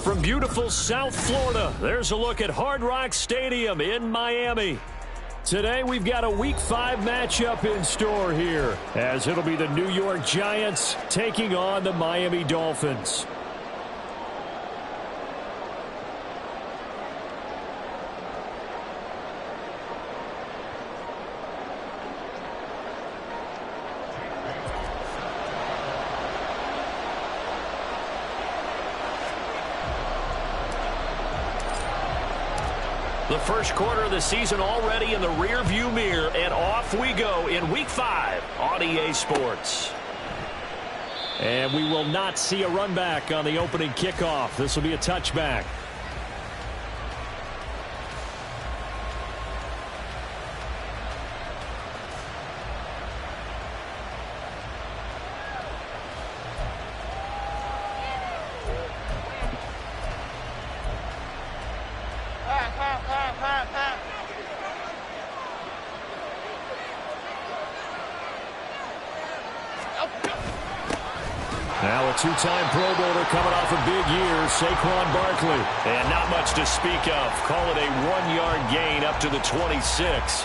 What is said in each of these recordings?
From beautiful South Florida, there's a look at Hard Rock Stadium in Miami. Today, we've got a Week 5 matchup in store here, as it'll be the New York Giants taking on the Miami Dolphins. The first quarter of the season already in the rear-view mirror, and off we go in Week 5 on EA Sports. And we will not see a run back on the opening kickoff. This will be a touchback. Now a two-time Pro Bowler coming off a big year, Saquon Barkley. And not much to speak of. Call it a 1-yard gain up to the 26.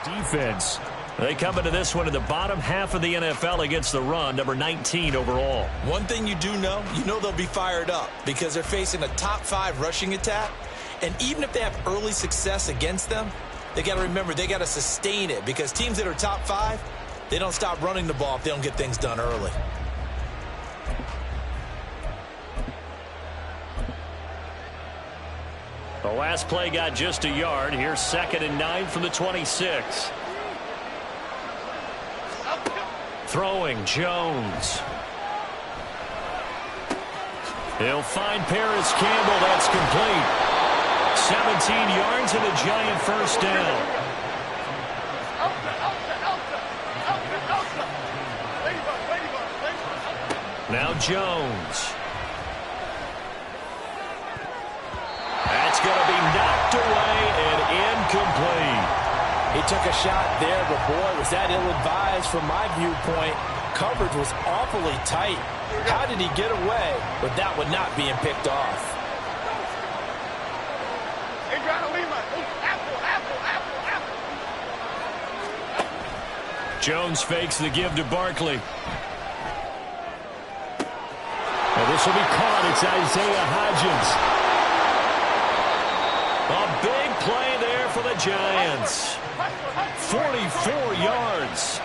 Defense. They come into this one in the bottom half of the NFL against the run, number 19 overall. One thing you do know, they'll be fired up because they're facing a top 5 rushing attack. And even if they have early success against them, they got to remember they got to sustain it because teams that are top 5, they don't stop running the ball if they don't get things done early. The last play got just a yard. Here's 2nd and 9 from the 26. Throwing, Jones. He'll find Paris Campbell. That's complete. 17 yards and a Giant first down. Now Jones. That's going to be knocked away and incomplete. He took a shot there, but boy, was that ill-advised from my viewpoint. Coverage was awfully tight. How did he get away with that one not being picked off? Jones fakes the give to Barkley. Well, this will be caught. It's Isaiah Hodgins. A big play there for the Giants. 44 yards.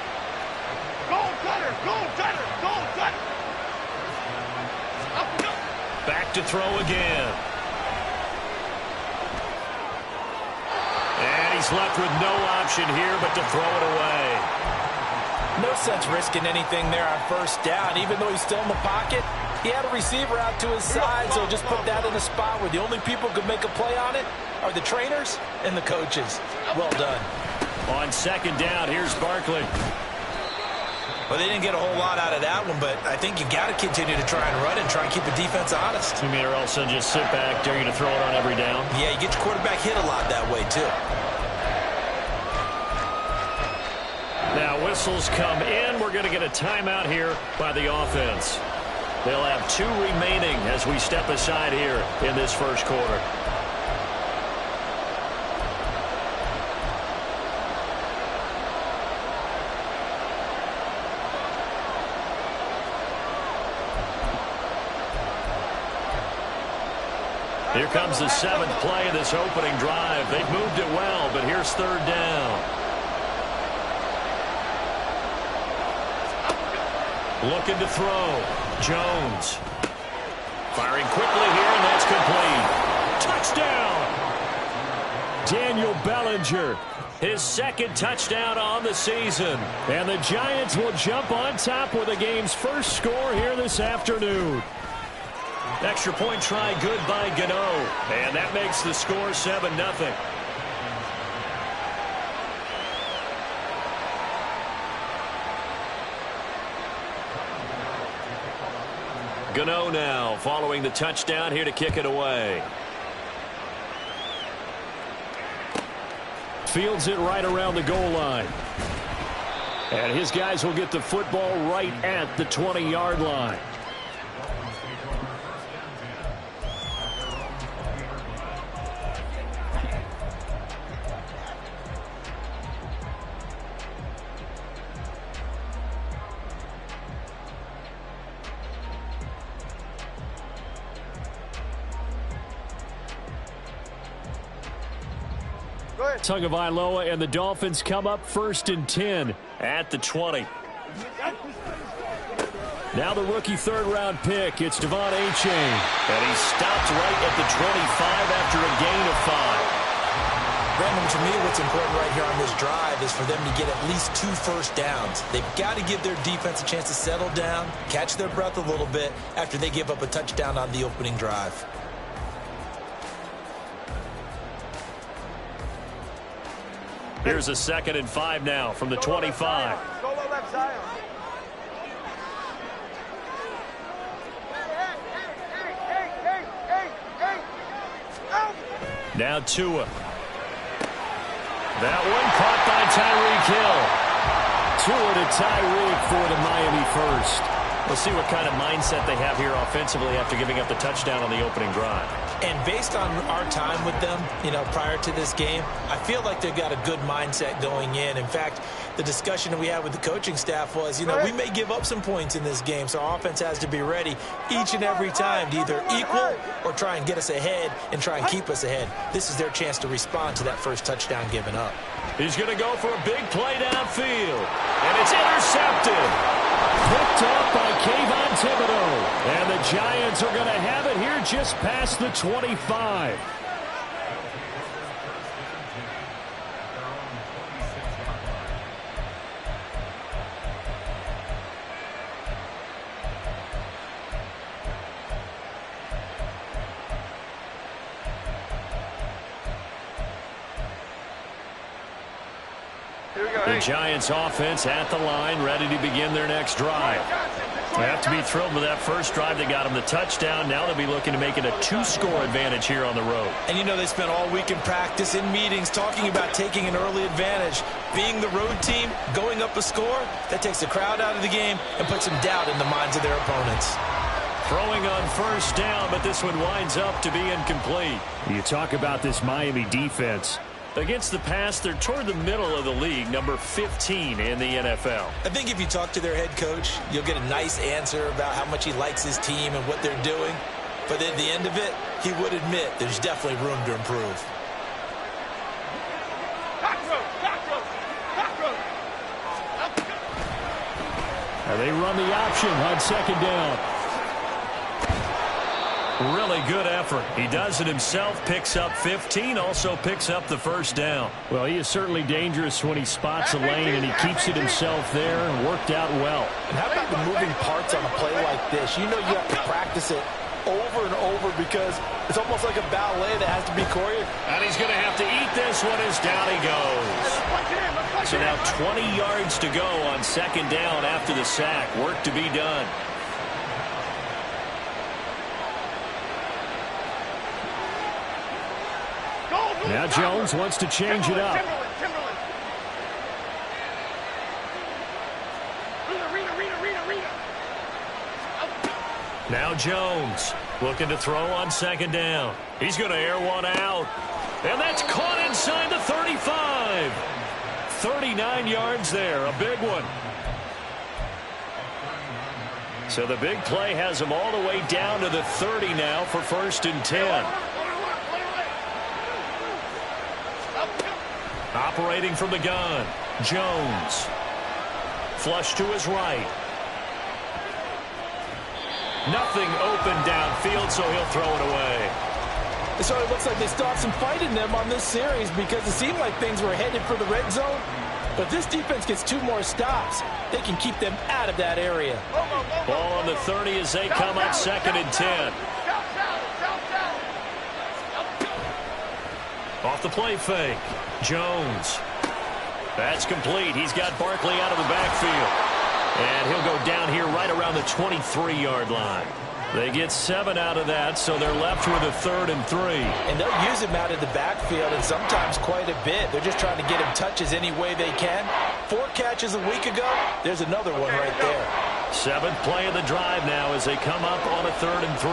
Back to throw again. And he's left with no option here but to throw it away. No sense risking anything there on first down. Even though he's still in the pocket, he had a receiver out to his side, so just put that in a spot where the only people who could make a play on it are the trainers and the coaches. Well done. On 2nd down, here's Barkley. Well, they didn't get a whole lot out of that one, but I think you got to continue to try and run and try and keep the defense honest. You mean or else they'll just sit back, dare you to throw it on every down? Yeah, you get your quarterback hit a lot that way, too. Now whistles come in. We're going to get a timeout here by the offense. They'll have 2 remaining as we step aside here in this first quarter. Here comes the 7th play of this opening drive. They've moved it well, but here's 3rd down. Looking to throw. Jones. Firing quickly here, and that's complete. Touchdown! Daniel Bellinger, his 2nd touchdown on the season. And the Giants will jump on top with the game's first score here this afternoon. Extra point try good by Gano. And that makes the score 7-0. Gano now following the touchdown here to kick it away. Fields it right around the goal line. And his guys will get the football right at the 20-yard line. Tagovailoa and the Dolphins come up 1st and 10 at the 20. Now the rookie 3rd-round pick. It's Devon Achane. And he stopped right at the 25 after a gain of 5. Brandon, to me, what's important right here on this drive is for them to get at least 2 first downs. They've got to give their defense a chance to settle down, catch their breath a little bit after they give up a touchdown on the opening drive. Here's a 2nd and 5 now from the 25. Now Tua. That one caught by Tyreek Hill. Tua to Tyreek for the Miami first. We'll see what kind of mindset they have here offensively after giving up the touchdown on the opening drive. And based on our time with them, prior to this game, I feel like they've got a good mindset going in. In fact, the discussion that we had with the coaching staff was, we may give up some points in this game, so our offense has to be ready each and every time to either equal or try and get us ahead and try and keep us ahead. This is their chance to respond to that first touchdown given up. He's going to go for a big play downfield, and it's intercepted. Picked up by Kayvon Thibodeau. And the Giants are going to have it here just past the 25. The Giants offense at the line, ready to begin their next drive. They have to be thrilled with that first drive. They got them the touchdown. Now they'll be looking to make it a 2-score advantage here on the road. And they spent all week in practice, in meetings, talking about taking an early advantage. Being the road team, going up a score, that takes the crowd out of the game and puts some doubt in the minds of their opponents. Throwing on first down, but this one winds up to be incomplete. You talk about this Miami defense. Against the pass, they're toward the middle of the league, number 15 in the NFL. I think if you talk to their head coach, you'll get a nice answer about how much he likes his team and what they're doing. But at the end of it, he would admit there's definitely room to improve. And they run the option on 2nd down. Really good effort. He does it himself, picks up 15, also picks up the first down. Well, he is certainly dangerous when he spots a lane, and he keeps it himself there and worked out well. And how about the moving parts on a play like this? You have to practice it over and over because it's almost like a ballet that has to be choreographed. And he's going to have to eat this one as down he goes. So now 20 yards to go on 2nd down after the sack. Work to be done. Now Jones wants to change it up. Now Jones looking to throw on 2nd down. He's going to air one out. And that's caught inside the 35. 39 yards there, a big one. So the big play has him all the way down to the 30 now for 1st and 10. Operating from the gun, Jones. Flush to his right. Nothing open downfield, so he'll throw it away. So it looks like they still have some fight in them on this series because it seemed like things were headed for the red zone. But this defense gets 2 more stops. They can keep them out of that area. Ball on the 30 as they come up 2nd and 10. Off the play fake. Jones. That's complete. He's got Barkley out of the backfield. And he'll go down here right around the 23-yard line. They get 7 out of that, so they're left with a 3rd and 3. And they'll use him out of the backfield, and sometimes quite a bit. They're just trying to get him touches any way they can. 4 catches a week ago. There's another one right there. 7th play of the drive now as they come up on a 3rd and 3.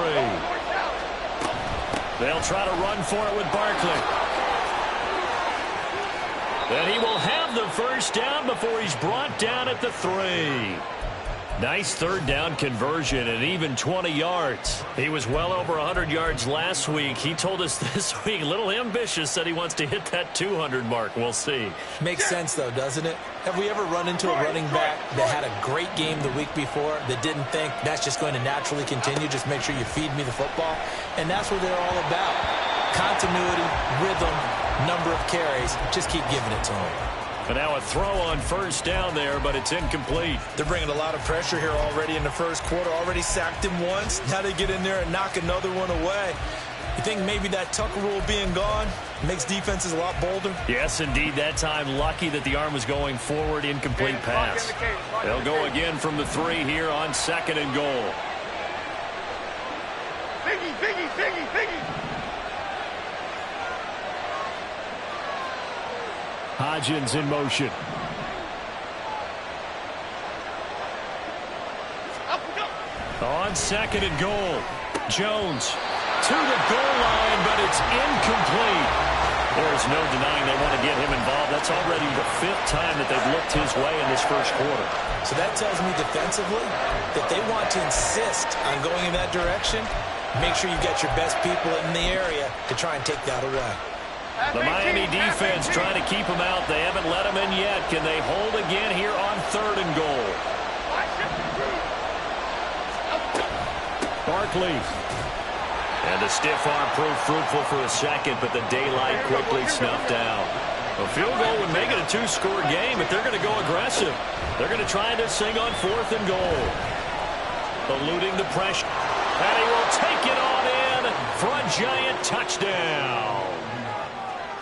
They'll try to run for it with Barkley. And he will have the first down before he's brought down at the 3. Nice 3rd down conversion and even 20 yards. He was well over 100 yards last week. He told us this week, a little ambitious, said he wants to hit that 200 mark. We'll see. Makes sense, though, doesn't it? Have we ever run into a running back that had a great game the week before that didn't think that's just going to naturally continue? Just make sure you feed me the football. And that's what they're all about. Continuity, rhythm, number of carries. Just keep giving it to him. And now a throw on 1st down there, but it's incomplete. They're bringing a lot of pressure here already in the 1st quarter. Already sacked him once. Now they get in there and knock another one away. You think maybe that Tucker rule being gone makes defenses a lot bolder? Yes, indeed. That time, lucky that the arm was going forward. Incomplete pass. They'll go again from the 3 here on 2nd and goal. Biggie. Hodgins in motion. On 2nd and goal. Jones to the goal line, but it's incomplete. There's no denying they want to get him involved. That's already the 5th time that they've looked his way in this 1st quarter. So that tells me defensively that they want to insist on going in that direction. Make sure you get your best people in the area to try and take that away. The Miami defense trying to keep him out. They haven't let him in yet. Can they hold again here on 3rd and goal? Barkley. And the stiff arm proved fruitful for a second, but the daylight quickly snuffed out. A field goal would make it a 2-score game, but they're going to go aggressive. They're going to try this thing on 4th and goal. Eluding the pressure. And he will take it on in for a Giant touchdown.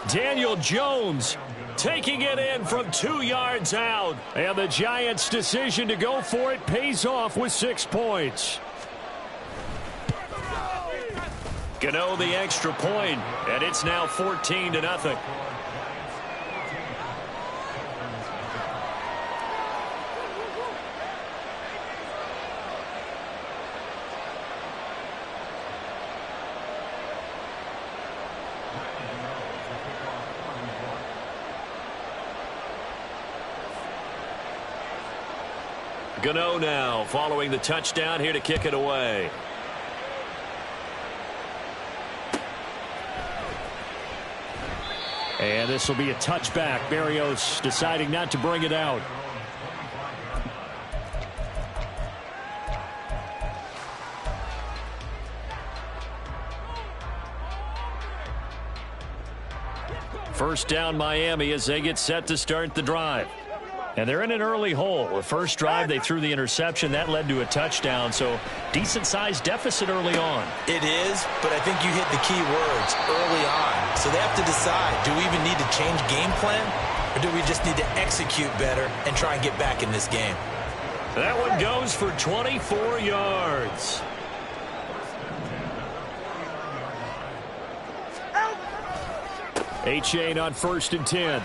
Daniel Jones taking it in from 2 yards out. And the Giants' decision to go for it pays off with 6 points. Gano the extra point, and it's now 14-0. Gano now following the touchdown here to kick it away. And this will be a touchback. Berrios deciding not to bring it out. First down Miami as they get set to start the drive. And they're in an early hole. The first drive, they threw the interception. That led to a touchdown, so decent-sized deficit early on. It is, but I think you hit the key words early on. So they have to decide, do we even need to change game plan, or do we just need to execute better and try and get back in this game? That one goes for 24 yards. A-Chain on 1st and 10.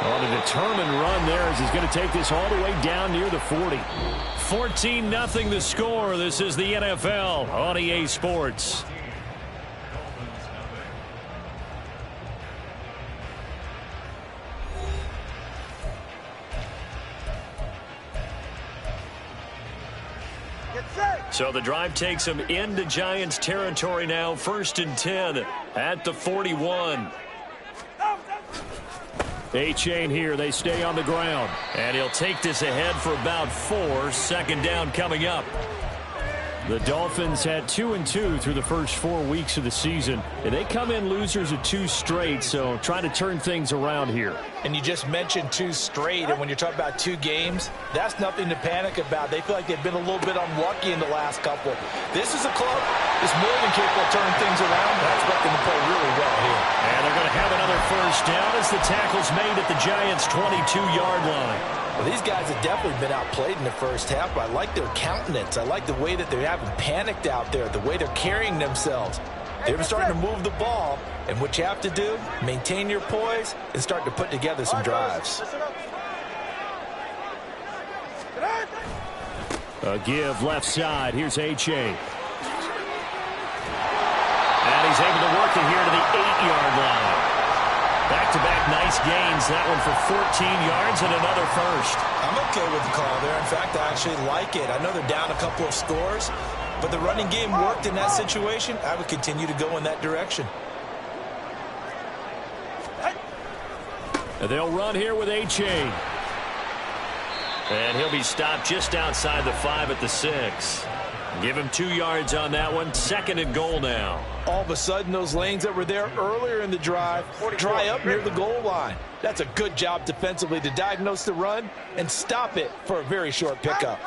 On a determined run there as he's going to take this all the way down near the 40. 14-0 the score. This is the NFL on EA Sports. So the drive takes him into Giants territory now. 1st and 10 at the 41. A-chain here. They stay on the ground. And he'll take this ahead for about 4. Second down coming up. The Dolphins had 2-2 through the first 4 weeks of the season. And they come in losers of 2 straight, so trying to turn things around here. And you just mentioned 2 straight, and when you're talking about 2 games, that's nothing to panic about. They feel like they've been a little bit unlucky in the last couple. This is a club that's more than capable of turning things around. I expect them to play really well here. And they're going to have another first down as the tackle's made at the Giants' 22-yard line. Well, these guys have definitely been outplayed in the first half, but I like their countenance. I like the way that they haven't panicked out there, the way they're carrying themselves. They're starting to move the ball, and what you have to do, maintain your poise and start to put together some drives. A give left side. Here's A-chain. And he's able to work it here to the 8-yard line. Back-to-back nice gains. That one for 14 yards and another first. I'm okay with the call there. In fact, I actually like it. I know they're down a couple of scores, but the running game worked in that situation. I would continue to go in that direction. And they'll run here with A-chain. And he'll be stopped just outside the 5 at the 6. Give him 2 yards on that one. Second and goal now. All of a sudden, those lanes that were there earlier in the drive dry up near the goal line. That's a good job defensively to diagnose the run and stop it for a very short pickup.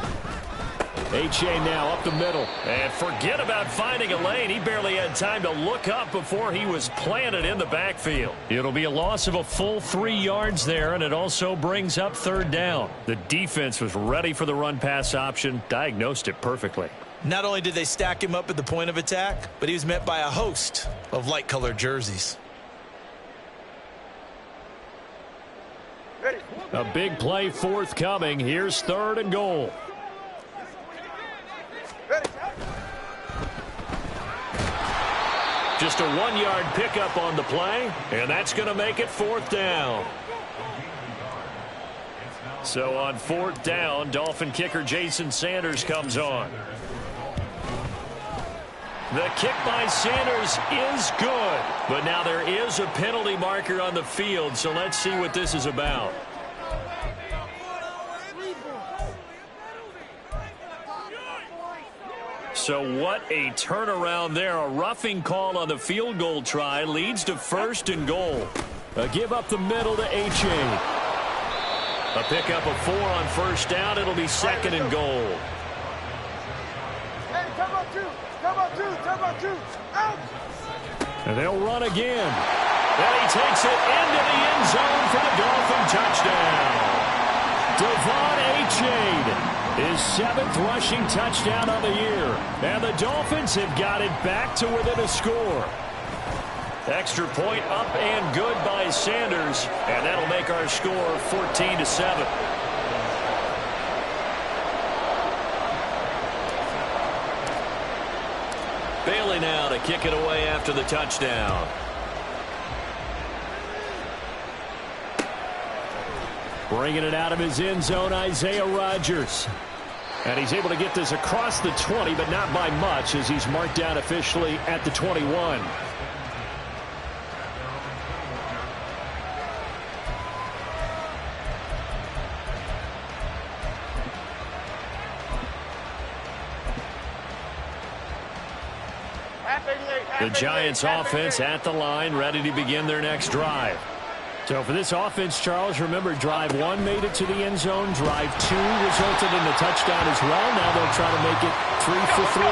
A-chain now up the middle. And forget about finding a lane. He barely had time to look up before he was planted in the backfield. It'll be a loss of a full 3 yards there, and it also brings up third down. The defense was ready for the run-pass option, diagnosed it perfectly. Not only did they stack him up at the point of attack, but he was met by a host of light-colored jerseys. A big play forthcoming. Here's third and goal. Just a 1-yard pickup on the play, and that's going to make it fourth down. So on fourth down, Dolphin kicker Jason Sanders comes on. The kick by Sanders is good, but now there is a penalty marker on the field, so let's see what this is about. So what a turnaround there. A roughing call on the field goal try leads to first and goal. A give up the middle to A-chain. A pickup of 4 on first down. It'll be second and goal. Hey, come on, two, out! And they'll run again. And he takes it into the end zone for the Dolphin touchdown. Devon A-chain. His 7th rushing touchdown on the year. And the Dolphins have got it back to within a score. Extra point up and good by Sanders. And that'll make our score 14-7. Bailey now to kick it away after the touchdown. Bringing it out of his end zone, Isaiah Rodgers. And he's able to get this across the 20, but not by much, as he's marked down officially at the 21. The Giants offense at the line, ready to begin their next drive. So for this offense, Charles, remember, drive 1 made it to the end zone. Drive 2 resulted in a touchdown as well. Now they'll try to make it 3 for 3.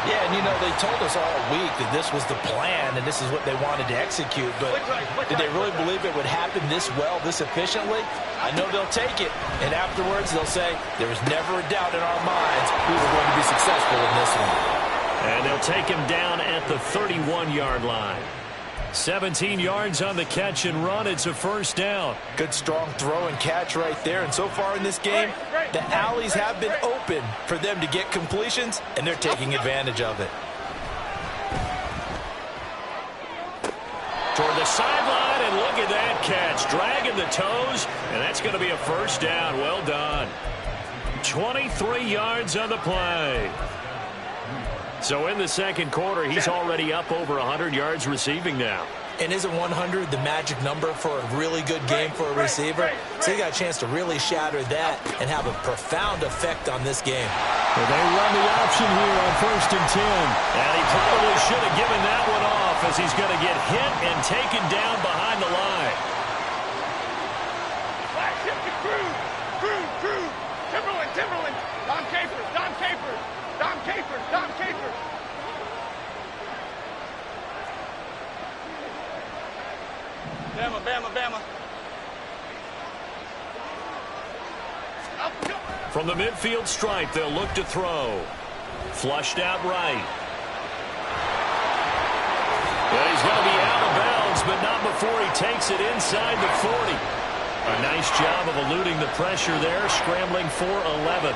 Yeah, and you know, they told us all week that this was the plan and this is what they wanted to execute. But did they really believe it would happen this well, this efficiently? I know they'll take it. And afterwards, they'll say, there was never a doubt in our minds we were going to be successful in this one. And they'll take him down at the 31-yard line. 17 yards on the catch and run. It's a first down. Good strong throw and catch right there. And so far in this game, the alleys have been open for them to get completions, and they're taking advantage of it. Toward the sideline, and look at that catch. Dragging the toes, and that's going to be a first down. Well done. 23 yards on the play. So in the second quarter, he's already up over 100 yards receiving now. And isn't 100 the magic number for a really good game for a receiver? So he got a chance to really shatter that and have a profound effect on this game. Well, they run the option here on 1st and 10. And he probably should have given that one off as he's going to get hit and taken down behind the line. Timberland, Dom Capers. Bama. From the midfield stripe, they'll look to throw. Flushed out right. Well, he's going to be out of bounds, but not before he takes it inside the 40. A nice job of eluding the pressure there, scrambling for 11.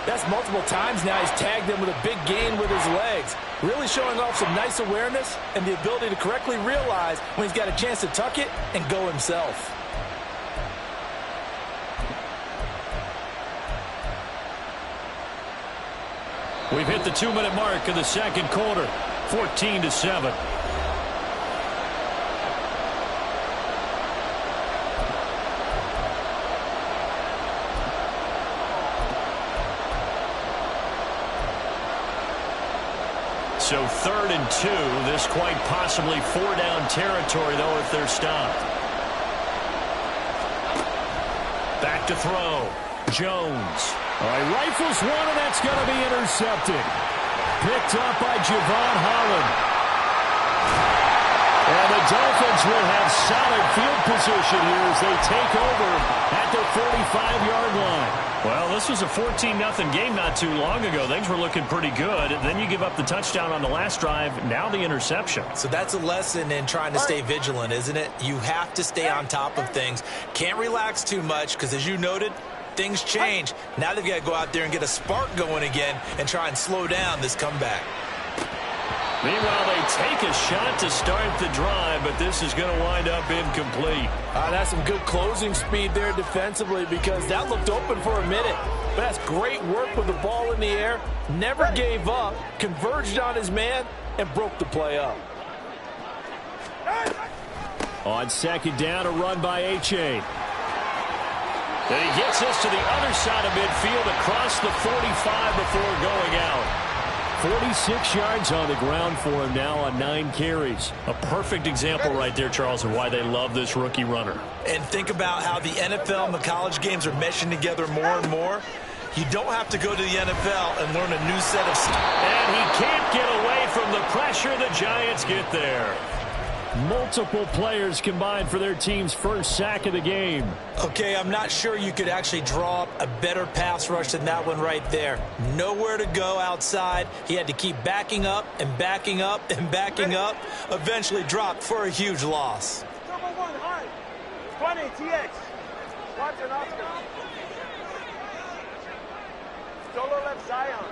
That's multiple times now he's tagged him with a big gain with his legs. Really showing off some nice awareness and the ability to correctly realize when he's got a chance to tuck it and go himself. We've hit the 2-minute mark of the second quarter, 14-7. So 3rd and 2, this quite possibly 4-down territory, though, if they're stopped. Back to throw. Jones. All right, rifles one, and that's going to be intercepted. Picked up by Javon Holland. And the Dolphins will have solid field position here as they take over at their 45-yard line. Well, this was a 14-0 game not too long ago. Things were looking pretty good. Then you give up the touchdown on the last drive. Now the interception. So that's a lesson in trying to stay vigilant, isn't it? You have to stay on top of things. Can't relax too much because, as you noted, things change. Now they've got to go out there and get a spark going again and try and slow down this comeback. Meanwhile, they take a shot to start the drive, but this is going to wind up incomplete. That's some good closing speed there defensively because that looked open for a minute. But that's great work with the ball in the air. Never gave up, converged on his man, and broke the play up. On 2nd down, a run by H.A. Then he gets us to the other side of midfield across the 45 before going out. 46 yards on the ground for him now on 9 carries. A perfect example right there, Charles, of why they love this rookie runner. And think about how the NFL and the college games are meshing together more and more. You don't have to go to the NFL and learn a new set of skills. And he can't get away from the pressure. The Giants get there. Multiple players combined for their team's first sack of the game. Okay, I'm not sure you could actually draw up a better pass rush than that one right there. Nowhere to go outside. He had to keep backing up and backing up and backing up. Eventually dropped for a huge loss. Number 1, high. 20, TX. Watch an Oscar. Solo left Zion.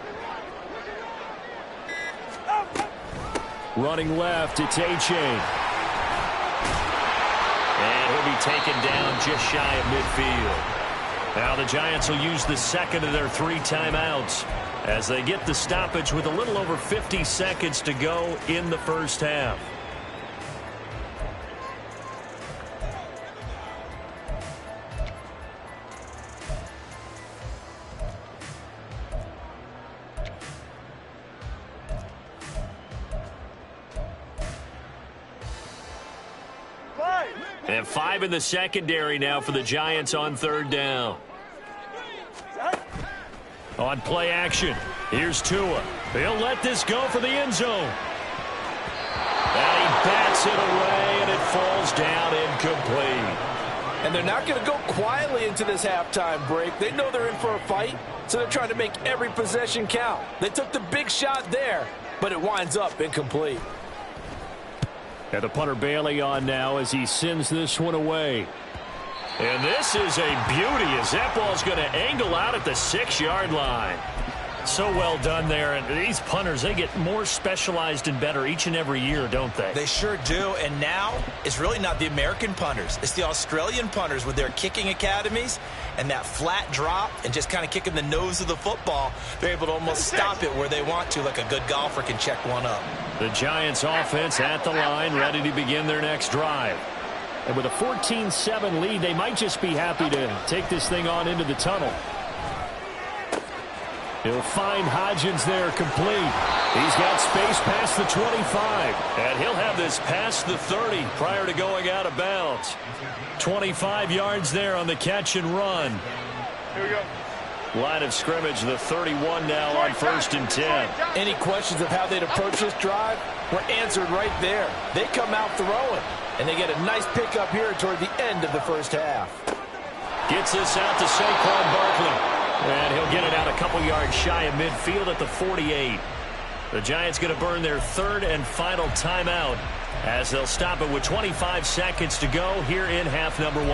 Running left, it's H.A. And he'll be taken down just shy of midfield. Now the Giants will use the second of their 3 timeouts as they get the stoppage with a little over 50 seconds to go in the first half. And 5 in the secondary now for the Giants on 3rd down. On play action, here's Tua. He'll let this go for the end zone. And he bats it away, and it falls down incomplete. And they're not going to go quietly into this halftime break. They know they're in for a fight, so they're trying to make every possession count. They took the big shot there, but it winds up incomplete. And the punter Bailey on now as he sends this one away. And this is a beauty as that ball's going to angle out at the 6-yard line. So well done there. And these punters, they get more specialized and better each and every year, don't they? They sure do. And now it's really not the American punters. It's the Australian punters with their kicking academies and that flat drop and just kind of kicking the nose of the football. They're able to almost stop it where they want to, like a good golfer can check one up. The Giants offense at the line, ready to begin their next drive. And with a 14-7 lead, they might just be happy to take this thing on into the tunnel. He'll find Hodgins there complete. He's got space past the 25. And he'll have this past the 30 prior to going out of bounds. 25 yards there on the catch and run. Here we go. Line of scrimmage, the 31 now on 1st and 10. Any questions of how they'd approach this drive were answered right there. They come out throwing, and they get a nice pickup here toward the end of the first half. Gets this out to Saquon Barkley. And he'll get it out a couple yards shy of midfield at the 48. The Giants going to burn their 3rd and final timeout as they'll stop it with 25 seconds to go here in half number 1.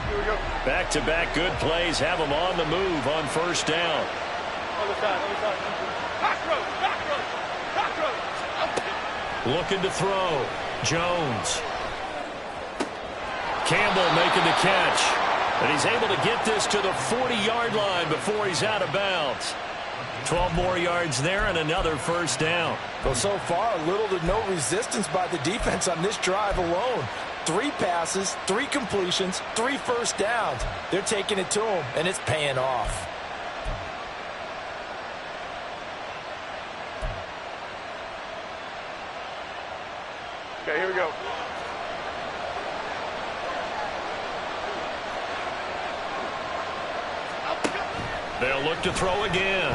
Here we go. Back-to-back good plays have them on the move on 1st down. Other side, other side. Back row, back row, back row. Looking to throw. Jones. Campbell making the catch. And he's able to get this to the 40-yard line before he's out of bounds. 12 more yards there and another 1st down. Well, so far, little to no resistance by the defense on this drive alone. 3 passes, 3 completions, 3 1st downs. They're taking it to him, and it's paying off. Okay, here we go. They'll look to throw again.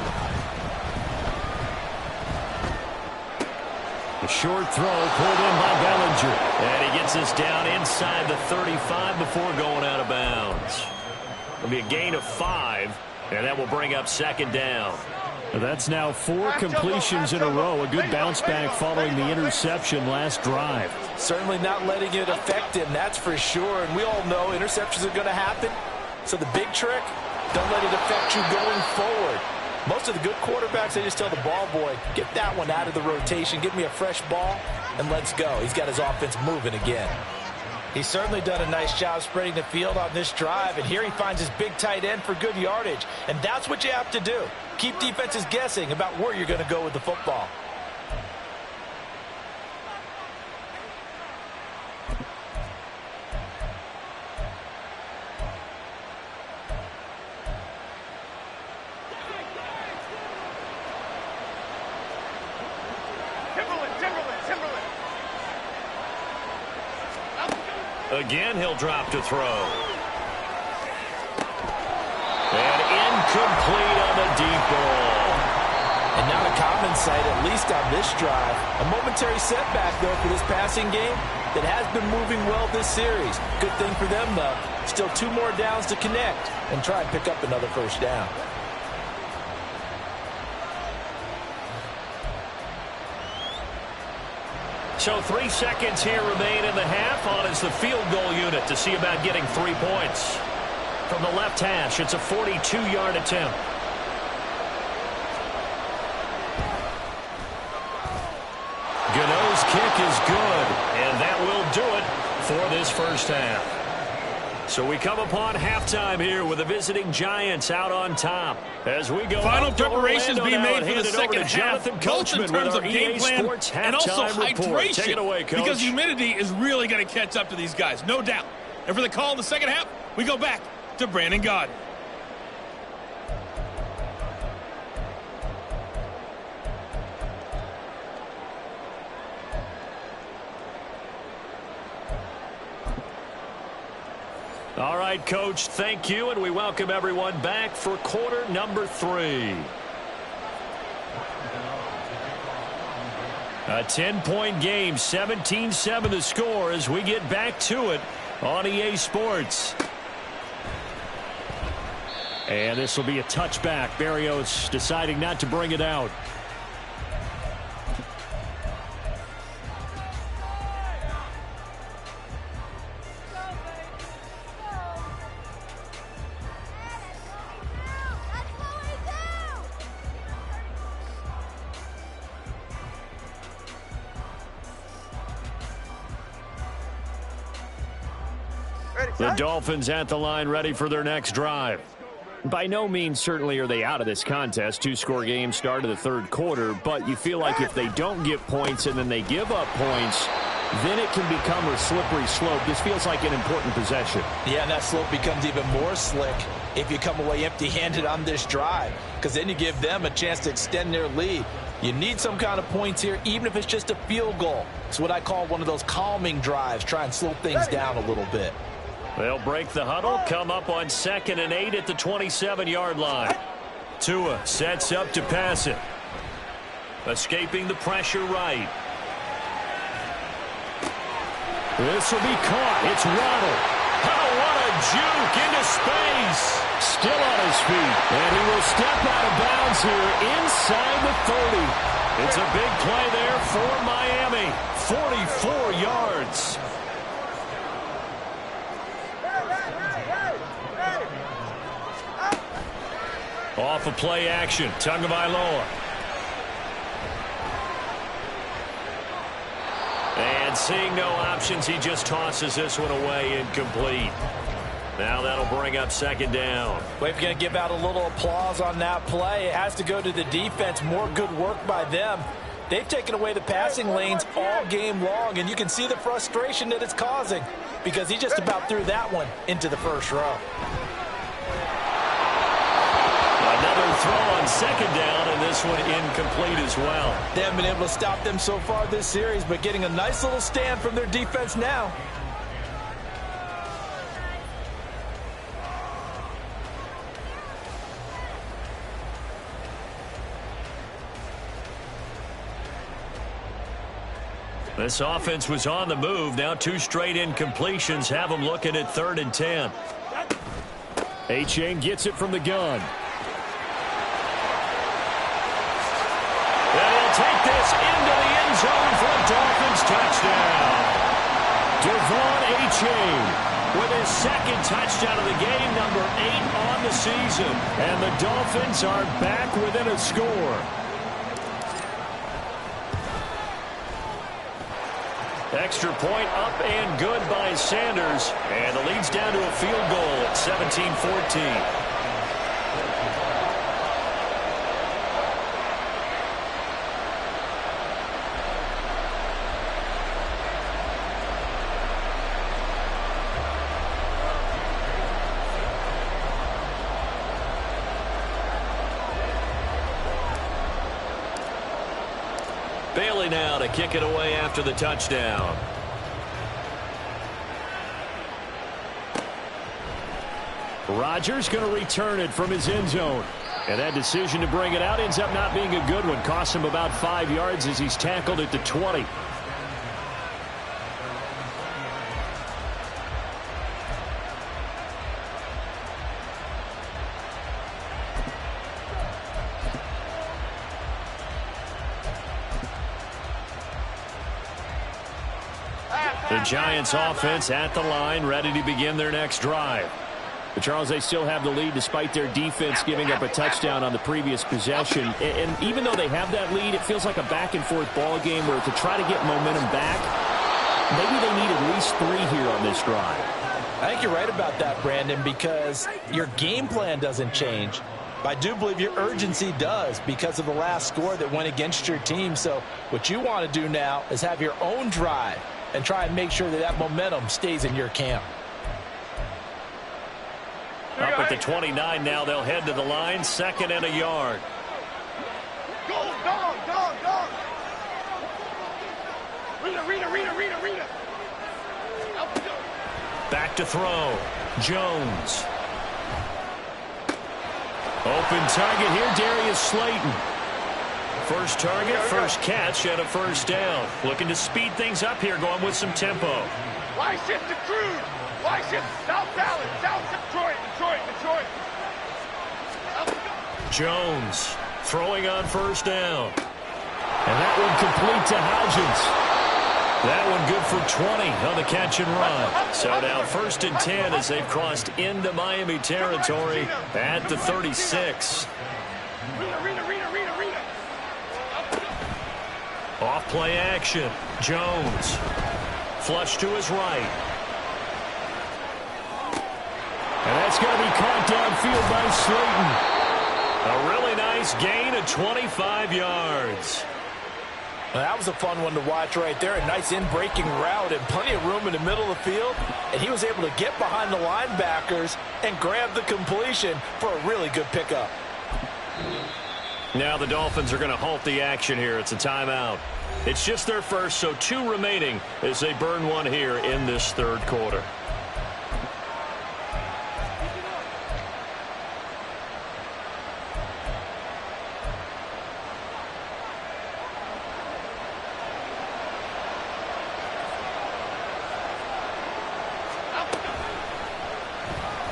A short throw pulled in by Bellinger. And he gets this down inside the 35 before going out of bounds. It'll be a gain of 5, and that will bring up 2nd down. That's now 4 completions in a row. A good bounce back following the interception last drive. Certainly not letting it affect him, that's for sure. And we all know interceptions are going to happen. So the big trick, don't let it affect you going forward. Most of the good quarterbacks, they just tell the ball boy, get that one out of the rotation, give me a fresh ball, and let's go. He's got his offense moving again. He's certainly done a nice job spreading the field on this drive, and here he finds his big tight end for good yardage. And that's what you have to do. Keep defenses guessing about where you're going to go with the football. Again, he'll drop to throw. And incomplete on the deep ball. And not a common sight, at least on this drive. A momentary setback, though, for this passing game that has been moving well this series. Good thing for them, though. Still 2 more downs to connect and try and pick up another 1st down. So 3 seconds here remain in the half. On is the field goal unit to see about getting 3 points. From the left hash, it's a 42-yard attempt. Gano's kick is good, and that will do it for this 1st half. So we come upon halftime here with the visiting Giants out on top. As we go, final preparations being made for the second half, both in terms of game plan and also hydration. Take it away, Coach. Because humidity is really going to catch up to these guys, no doubt. And for the call in the second half, we go back to Brandon Gaudin. All right, Coach, thank you, and we welcome everyone back for quarter number 3. A 10-point game, 17-7 the score as we get back to it on EA Sports. And this will be a touchback. Barrios deciding not to bring it out. The Dolphins at the line, ready for their next drive. By no means certainly are they out of this contest. Two-score game start of the third quarter, but you feel like if they don't get points and then they give up points, then it can become a slippery slope. This feels like an important possession. Yeah, and that slope becomes even more slick if you come away empty-handed on this drive, because then you give them a chance to extend their lead. You need some kind of points here, even if it's just a field goal. It's what I call one of those calming drives, try and slow things down a little bit. They'll break the huddle, come up on 2nd and 8 at the 27-yard line. Tua sets up to pass it. Escaping the pressure right. This will be caught. It's Waddle. Oh, what a juke into space. Still on his feet. And he will step out of bounds here inside the 30. It's a big play there for Miami. 44 yards. Off of play action. Tagovailoa. And seeing no options, he just tosses this one away, incomplete. Now that'll bring up 2nd down. Well, if you're going to give out a little applause on that play, it has to go to the defense. More good work by them. They've taken away the passing lanes all game long, and you can see the frustration that it's causing because he just about threw that one into the first row. Another throw on 2nd down, and this one incomplete as well. They haven't been able to stop them so far this series, but getting a nice little stand from their defense now. This offense was on the move. Now 2 straight incompletions have them looking at 3rd and 10. A-Chain gets it from the gun. And he'll take this into the end zone for a Dolphins touchdown. Devon A-Chain with his 2nd touchdown of the game, number 8 on the season. And the Dolphins are back within a score. Extra point up and good by Sanders. And the lead's down to a field goal at 17-14. Bailey now to kick it away after the touchdown. Rodgers going to return it from his end zone. And that decision to bring it out ends up not being a good one. Costs him about 5 yards as he's tackled at the 20. The Giants offense at the line, ready to begin their next drive. But Charles, they still have the lead despite their defense giving up a touchdown on the previous possession. And even though they have that lead, it feels like a back-and-forth ball game where to try to get momentum back, maybe they need at least 3 here on this drive. I think you're right about that, Brandon, because your game plan doesn't change. But I do believe your urgency does because of the last score that went against your team. So what you want to do now is have your own drive and try and make sure that that momentum stays in your camp. Up at the 29 now, they'll head to the line, 2nd and a yard. Go, dog. Rita. Back to throw. Jones. Open target here, Darius Slayton. First target, first catch, and a first down. Looking to speed things up here, going with some tempo. Why shift to Truzz? Why shift? South Dallas, South Detroit. Jones throwing on first down. And that one complete to Hodgins. That one good for 20 on the catch and run. So now 1st and 10 as they've crossed into Miami territory at the 36. Off play action. Jones. Flush to his right. And that's going to be caught downfield by Slayton. A really nice gain of 25 yards. Well, that was a fun one to watch right there. A nice in-breaking route and plenty of room in the middle of the field. And he was able to get behind the linebackers and grab the completion for a really good pickup. Now the Dolphins are going to halt the action here. It's a timeout. It's just their first, so 2 remaining as they burn one here in this third quarter.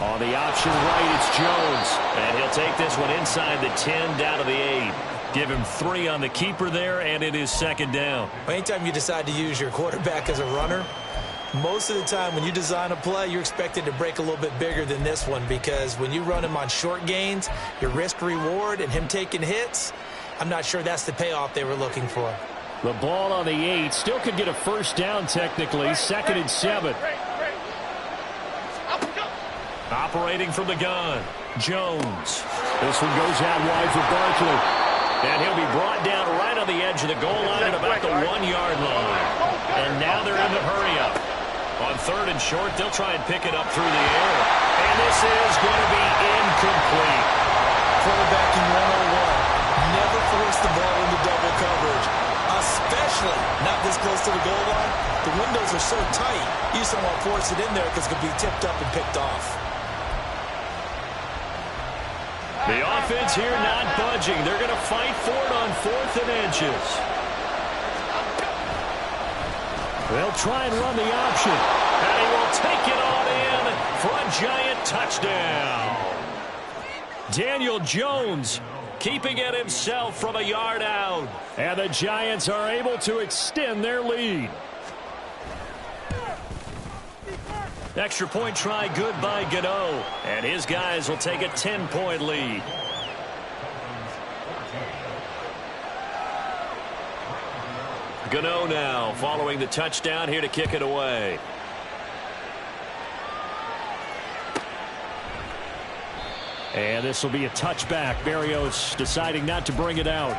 On the option right, it's Jones. And he'll take this one inside the 10 down to the 8. Give him 3 on the keeper there, and it is second down. Anytime you decide to use your quarterback as a runner, most of the time when you design a play, you're expected to break a little bit bigger than this one, because when you run him on short gains, your risk-reward and him taking hits, I'm not sure that's the payoff they were looking for. The ball on the 8. Still could get a first down technically. 2nd and 7. Operating from the gun, Jones. This one goes out wide for Barkley. And he'll be brought down right on the edge of the goal line at about the 1-yard line. And now they're in the hurry-up. On 3rd and short, they'll try and pick it up through the air. And this is going to be incomplete. Quarterbacking 101. Never force the ball into double coverage, especially not this close to the goal line. The windows are so tight, you just don't want to force it in there because it could be tipped up and picked off. The offense here not budging. They're going to fight for it on 4th and inches. They'll try and run the option. And he will take it on in for a giant touchdown. Daniel Jones keeping it himself from a yard out. And the Giants are able to extend their lead. Extra point try good by Gano. And his guys will take a 10-point lead. Gano now following the touchdown here to kick it away. And this will be a touchback. Barrios deciding not to bring it out.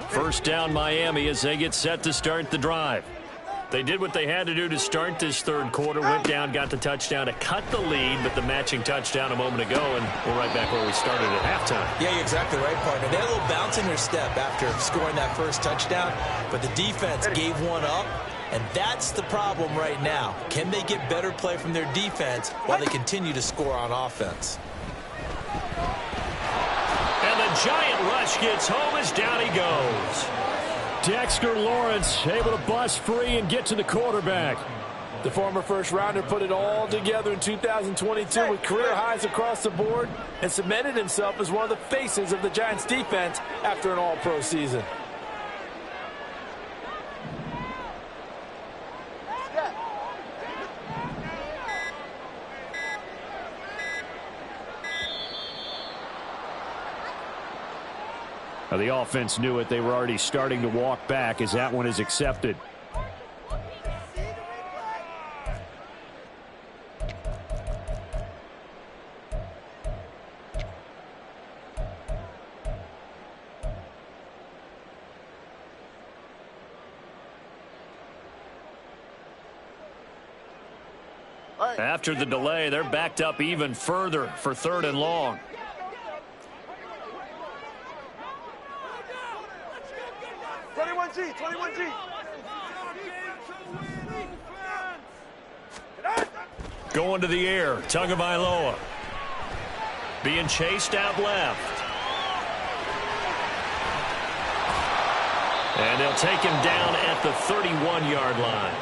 First down Miami as they get set to start the drive. They did what they had to do to start this third quarter. Went down, got the touchdown to cut the lead, but the matching touchdown a moment ago, and we're right back where we started at halftime. Yeah, you're exactly right, partner. They had a little bounce in their step after scoring that first touchdown, but the defense gave one up, and that's the problem right now. Can they get better play from their defense while they continue to score on offense? And the giant rush gets home as down he goes. Dexter Lawrence able to bust free and get to the quarterback. The former first-rounder put it all together in 2022 with career highs across the board and cemented himself as one of the faces of the Giants' defense after an all-pro season. Now, the offense knew it. They were already starting to walk back as that one is accepted. After the delay, they're backed up even further for 3rd and long. Going to the air, Tagovailoa. Being chased out left. And they'll take him down at the 31-yard line.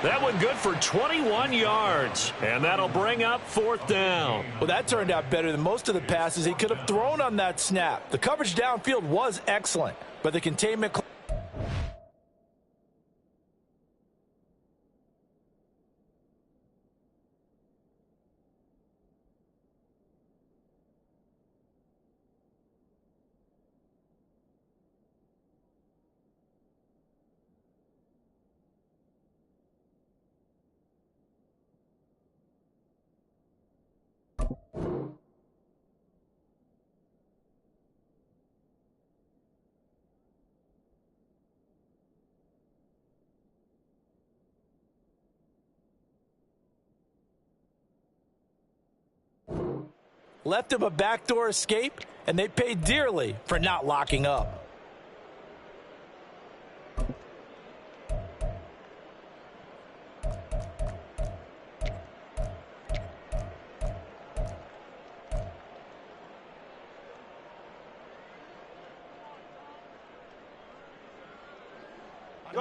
That one good for 21 yards. And that'll bring up 4th down. Well, that turned out better than most of the passes he could have thrown on that snap. The coverage downfield was excellent, but the containment... Left him a backdoor escape, and they paid dearly for not locking up.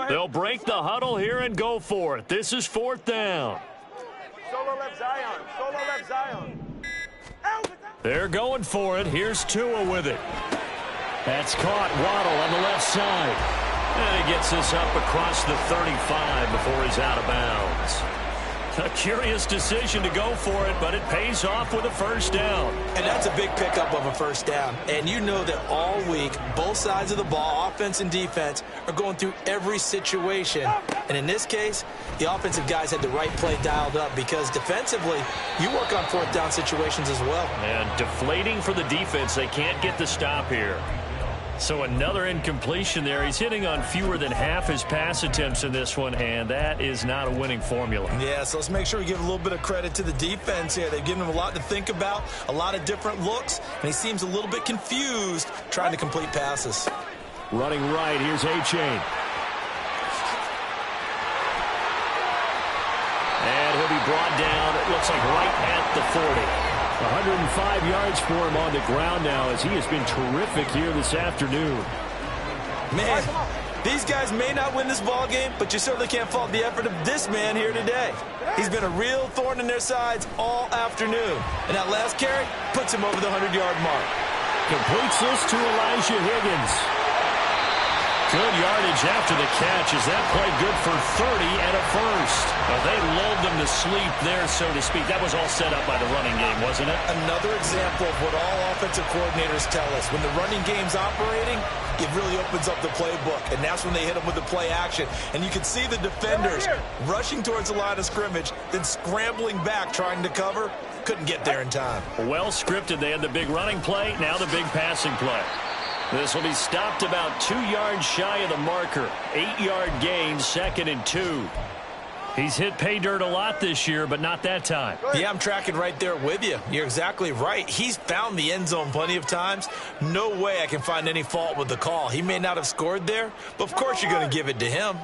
They'll break the huddle here and go for it. This is 4th down. Solo left Zion. Solo left Zion. They're going for it. Here's Tua with it. That's caught. Waddle on the left side. And he gets this up across the 35 before he's out of bounds. A curious decision to go for it, but it pays off with a first down. And that's a big pickup of a first down. And you know that all week, both sides of the ball, offense and defense, are going through every situation. And in this case, the offensive guys had the right play dialed up because defensively, you work on 4th down situations as well. And deflating for the defense. They can't get the stop here. So another incompletion there. He's hitting on fewer than half his pass attempts in this one, and that is not a winning formula. Yeah, so let's make sure we give a little bit of credit to the defense here. They've given him a lot to think about, a lot of different looks, and he seems a little bit confused trying to complete passes. Running right, here's A-Chain. And he'll be brought down, it looks like right at the 40. 105 yards for him on the ground now as he has been terrific here this afternoon. Man, these guys may not win this ball game, but you certainly can't fault the effort of this man here today. He's been a real thorn in their sides all afternoon. And that last carry puts him over the 100-yard mark. Completes this to Elijah Higgins. Good yardage after the catch. Is that play good for 30 and a first? Well, they lulled them to sleep there, so to speak. That was all set up by the running game, wasn't it? Another example of what all offensive coordinators tell us. When the running game's operating, it really opens up the playbook, and that's when they hit them with the play action. And you can see the defenders rushing towards the line of scrimmage, then scrambling back trying to cover. Couldn't get there in time. Well scripted. They had the big running play, now the big passing play. This will be stopped about 2 yards shy of the marker. 8-yard gain, 2nd and 2. He's hit pay dirt a lot this year, but not that time. Yeah, I'm tracking right there with you. You're exactly right. He's found the end zone plenty of times. No way I can find any fault with the call. He may not have scored there, but of course you're going to give it to him.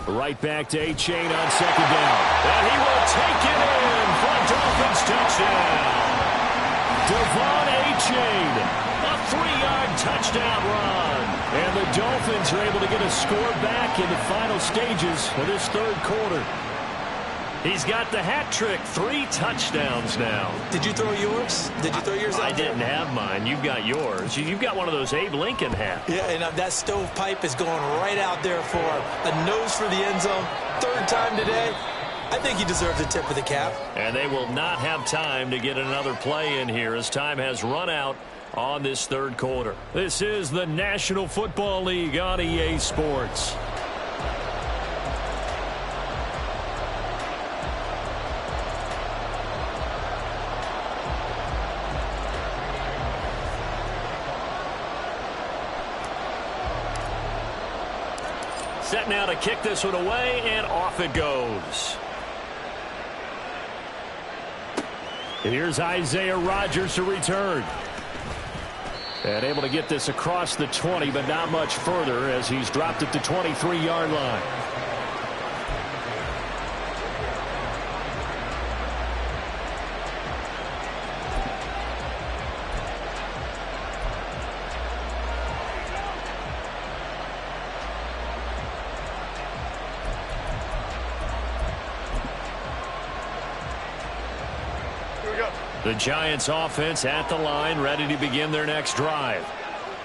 Right back to A-Chain on 2nd down. And he will take it in for a Dolphins touchdown. Devon A-Chain, a 3-yard touchdown run. And the Dolphins are able to get a score back in the final stages of this 3rd quarter. He's got the hat trick, 3 touchdowns now. Did you throw yours? Did you throw yours out I didn't have mine. You've got yours. You've got one of those Abe Lincoln hats. Yeah, and that stovepipe is going right out there for a nose for the end zone. 3rd time today. I think he deserves a tip of the cap. And they will not have time to get another play in here as time has run out on this 3rd quarter. This is the National Football League on EA Sports. Set now to kick this one away, and off it goes. Here's Isaiah Rodgers to return. And able to get this across the 20, but not much further as he's dropped at the 23-yard line. The Giants offense at the line, ready to begin their next drive.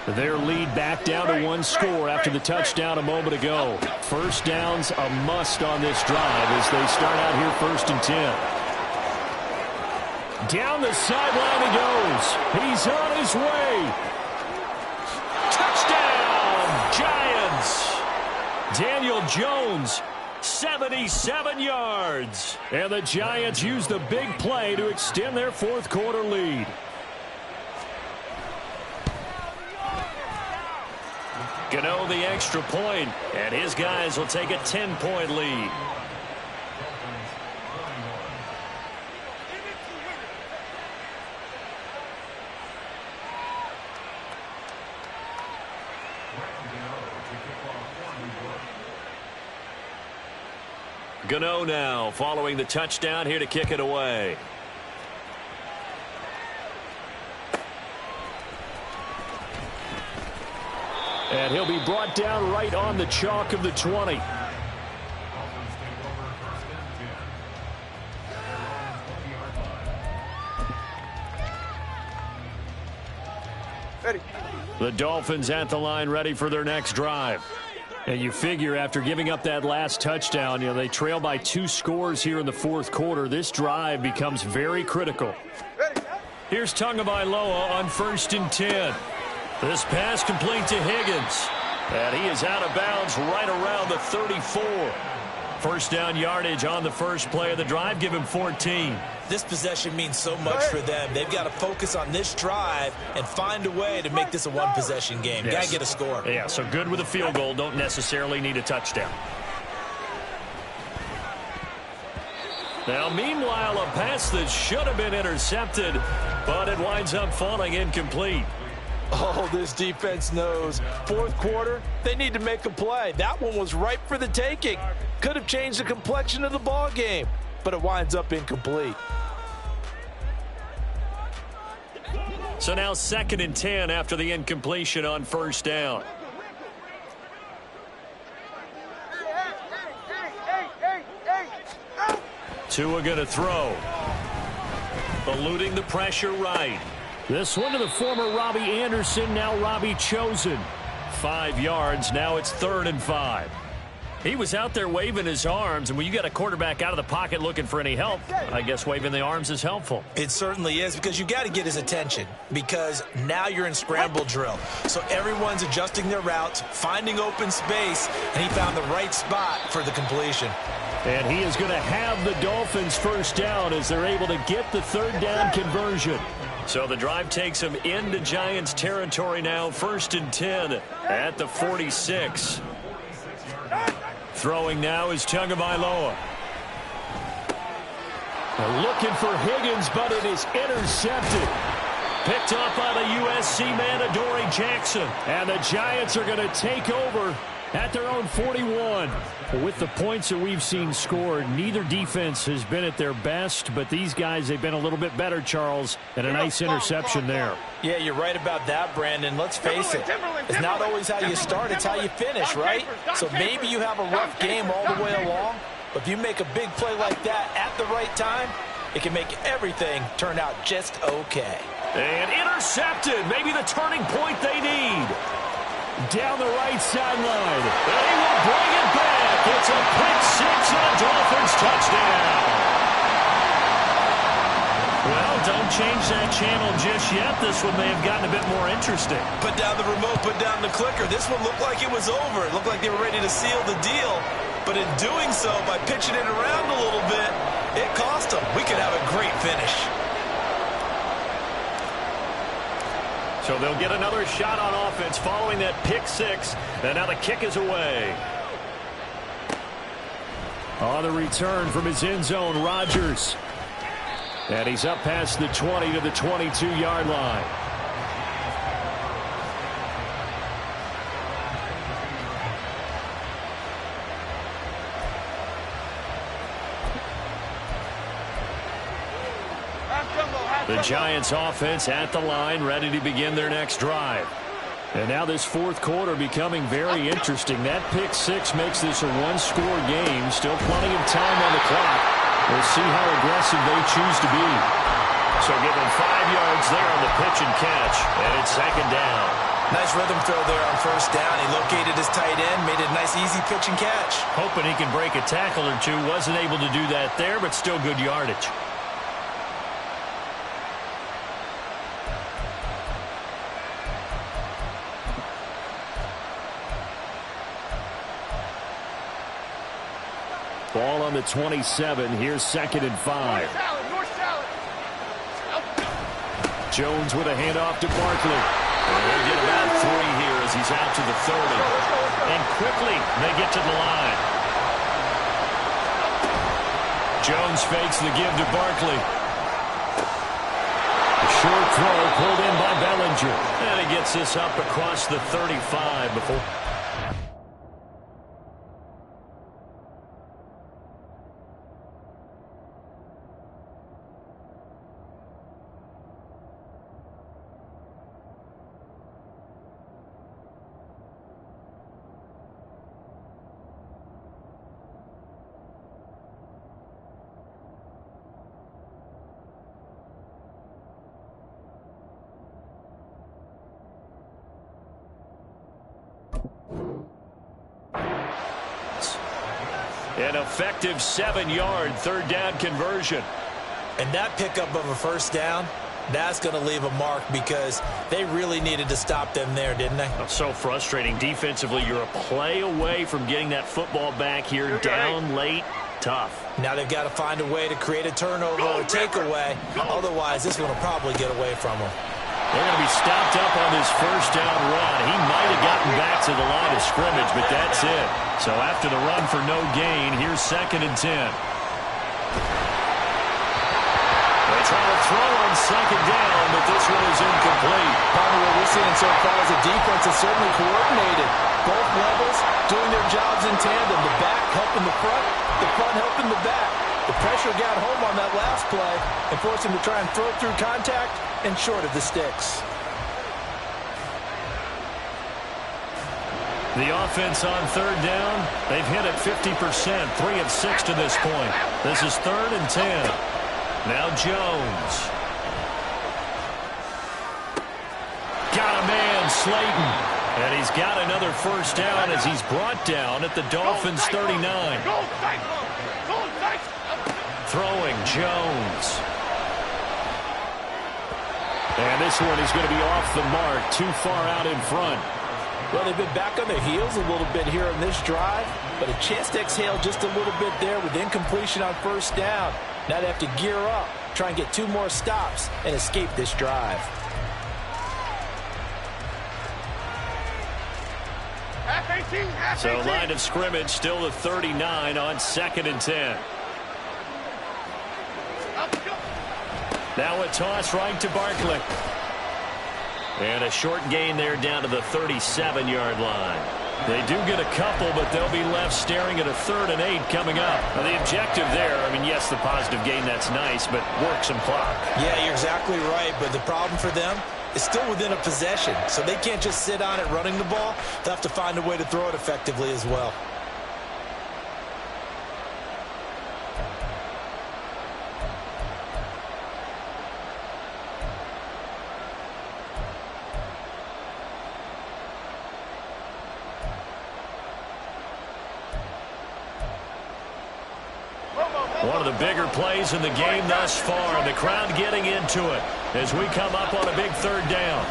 Their lead back down to 1 score after the touchdown a moment ago. First down's a must on this drive as they start out here 1st and 10. Down the sideline he goes. He's on his way. Touchdown, Giants. Daniel Jones, 77 yards. And the Giants use the big play to extend their 4th quarter lead. Gano the extra point, and his guys will take a 10-point lead. Gano now following the touchdown here to kick it away. And he'll be brought down right on the chalk of the 20. Ready. The Dolphins at the line ready for their next drive. And you figure after giving up that last touchdown, they trail by 2 scores here in the fourth quarter. This drive becomes very critical. Ready. Here's Tagovailoa on 1st and 10. This pass complete to Higgins. And he is out of bounds right around the 34. First down yardage on the first play of the drive. Give him 14. This possession means so much for them. They've got to focus on this drive and find a way to make this a one-possession game. Yes. Got to get a score. Yeah, so good with a field goal. Don't necessarily need a touchdown. Now, meanwhile, a pass that should have been intercepted, but it winds up falling incomplete. Oh, this defense knows. Fourth quarter, they need to make a play. That one was ripe for the taking. Could have changed the complexion of the ball game, but it winds up incomplete. So now 2nd and 10 after the incompletion on first down. Tua going to throw. Eluding the pressure right. This one to the former Robbie Anderson, now Robbie Chosen. 5 yards, now it's 3rd and 5. He was out there waving his arms, and when you got a quarterback out of the pocket looking for any help, I guess waving the arms is helpful. It certainly is, because you got to get his attention, because now you're in scramble drill. So everyone's adjusting their routes, finding open space, and he found the right spot for the completion. And he is going to have the Dolphins first down as they're able to get the 3rd down conversion. So the drive takes him into Giants territory now, 1st and 10 at the 46. Throwing now is Tagovailoa. Looking for Higgins, but it is intercepted. Picked up by the USC man, Adoree Jackson. And the Giants are going to take over at their own 41. With the points that we've seen scored, neither defense has been at their best, but these guys, they've been a little bit better, Charles, and a nice interception there. Yeah, you're right about that, Brandon. Let's face it. It's not always how you start, it's how you finish, right? So maybe you have a rough game all the way along, but if you make a big play like that at the right time, it can make everything turn out just okay. And intercepted, maybe the turning point they need. Down the right sideline. They will bring it back. It's a pick-6 and a Dolphins touchdown. Well, don't change that channel just yet. This one may have gotten a bit more interesting. Put down the remote, put down the clicker. This one looked like it was over. It looked like they were ready to seal the deal. But in doing so, by pitching it around a little bit, it cost them. We could have a great finish. So they'll get another shot on offense following that pick-6. And now the kick is away. On the return from his end zone, Rodgers. And he's up past the 20 to the 22-yard line. The Giants offense at the line, ready to begin their next drive. And now this fourth quarter becoming very interesting. That pick-6 makes this a one-score game. Still plenty of time on the clock. We'll see how aggressive they choose to be. So give him 5 yards there on the pitch and catch. And it's 2nd down. Nice rhythm throw there on 1st down. He located his tight end, made it a nice easy pitch and catch. Hoping he can break a tackle or two. Wasn't able to do that there, but still good yardage. Ball on the 27. Here's 2nd and 5. Jones with a handoff to Barkley. And we'll get about 3 here as as he's out to the 30. And quickly, they get to the line. Jones fakes the give to Barkley. Short throw pulled in by Bellinger. And he gets this up across the 35 before. An effective 7-yard third down conversion. And that pickup of a first down, that's going to leave a mark because they really needed to stop them there, didn't they? So frustrating. Defensively, you're a play away from getting that football back here down late. Tough. Now they've got to find a way to create a turnover or takeaway. Otherwise, this one will probably get away from them. They're going to be stopped up on this first down run. He might have gotten back to the line of scrimmage, but that's it. So after the run for no gain, here's 2nd and 10. They try to throw on 2nd down, but this one is incomplete. Part of what we're seeing so far is the defense is certainly coordinated. Both levels doing their jobs in tandem. The back helping the front helping the back. The pressure got home on that last play and forced him to try and throw through contact and short of the sticks. The offense on 3rd down, they've hit it 50%, 3 of 6 to this point. This is 3rd and 10. Now Jones. Got a man, Slayton. And he's got another first down as he's brought down at the Dolphins' 39. Throwing Jones. And this one is going to be off the mark, too far out in front. Well, they've been back on their heels a little bit here on this drive, but a chance to exhale just a little bit there with incompletion on first down. Now they have to gear up, try and get 2 more stops, and escape this drive. So line of scrimmage still the 39 on 2nd and 10. Now a toss right to Barkley. And a short gain there down to the 37-yard line. They do get a couple, but they'll be left staring at a 3rd and 8 coming up. Now, the objective there, I mean, yes, the positive gain, that's nice, but work some clock. Yeah, you're exactly right, but the problem for them is still within a possession, so they can't just sit on it running the ball. They'll have to find a way to throw it effectively as well. One of the bigger plays in the game thus far, and the crowd getting into it as we come up on a big 3rd down.